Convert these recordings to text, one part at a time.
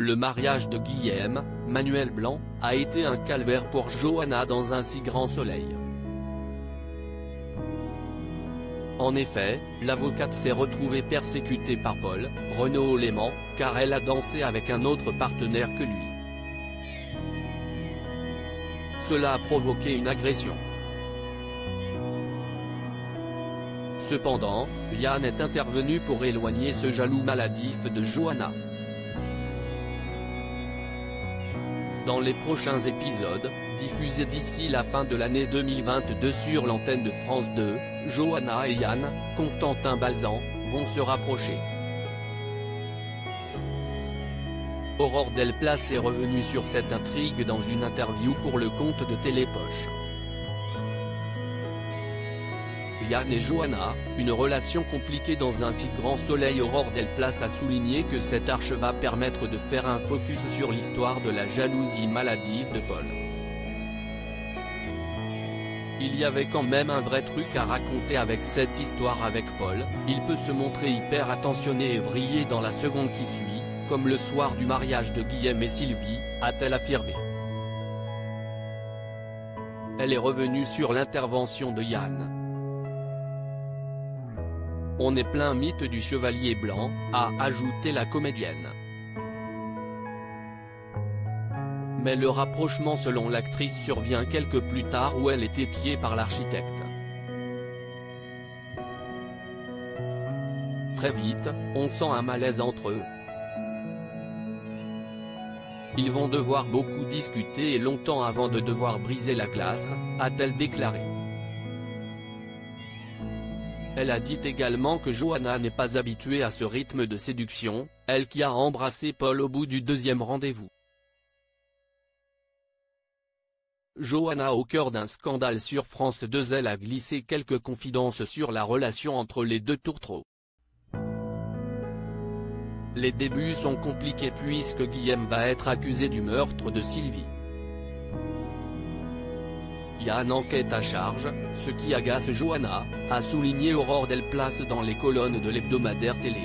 Le mariage de Guillaume, Manuel Blanc, a été un calvaire pour Johanna dans un si grand soleil. En effet, l'avocate s'est retrouvée persécutée par Paul, Renaud Léman, car elle a dansé avec un autre partenaire que lui. Cela a provoqué une agression. Cependant, Yann est intervenu pour éloigner ce jaloux maladif de Johanna. Dans les prochains épisodes, diffusés d'ici la fin de l'année 2022 sur l'antenne de France 2, Johanna et Yann, Constantin Balzan, vont se rapprocher. Aurore Delplace est revenue sur cette intrigue dans une interview pour le compte de Télépoche. Yann et Johanna, une relation compliquée dans un si grand soleil. Aurore Delplace a souligné que cette arche va permettre de faire un focus sur l'histoire de la jalousie maladive de Paul. Il y avait quand même un vrai truc à raconter avec cette histoire avec Paul, il peut se montrer hyper attentionné et vriller dans la seconde qui suit, comme le soir du mariage de Guillaume et Sylvie, a-t-elle affirmé. Elle est revenue sur l'intervention de Yann. On est plein mythe du chevalier blanc, a ajouté la comédienne. Mais le rapprochement selon l'actrice survient quelques plus tard où elle est épiée par l'architecte. Très vite, on sent un malaise entre eux. Ils vont devoir beaucoup discuter et longtemps avant de devoir briser la glace, a-t-elle déclaré. Elle a dit également que Johanna n'est pas habituée à ce rythme de séduction, elle qui a embrassé Paul au bout du deuxième rendez-vous. Johanna au cœur d'un scandale sur France 2. Elle a glissé quelques confidences sur la relation entre les deux tourtereaux. Les débuts sont compliqués puisque Guillaume va être accusé du meurtre de Sylvie. Yann enquête à charge, ce qui agace Johanna, a souligné Aurore Delplace dans les colonnes de l'hebdomadaire télé.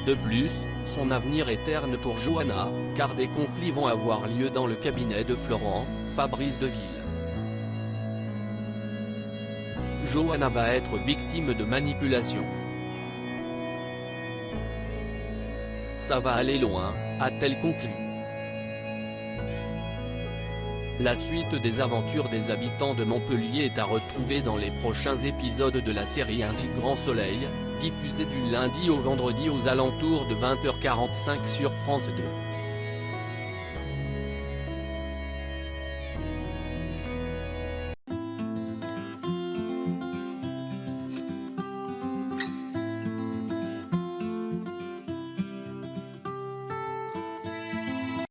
De plus, son avenir est terne pour Johanna, car des conflits vont avoir lieu dans le cabinet de Florent, Fabrice Deville. Johanna va être victime de manipulation. Ça va aller loin, a-t-elle conclu. La suite des aventures des habitants de Montpellier est à retrouver dans les prochains épisodes de la série Un si grand soleil, diffusée du lundi au vendredi aux alentours de 20h45 sur France 2.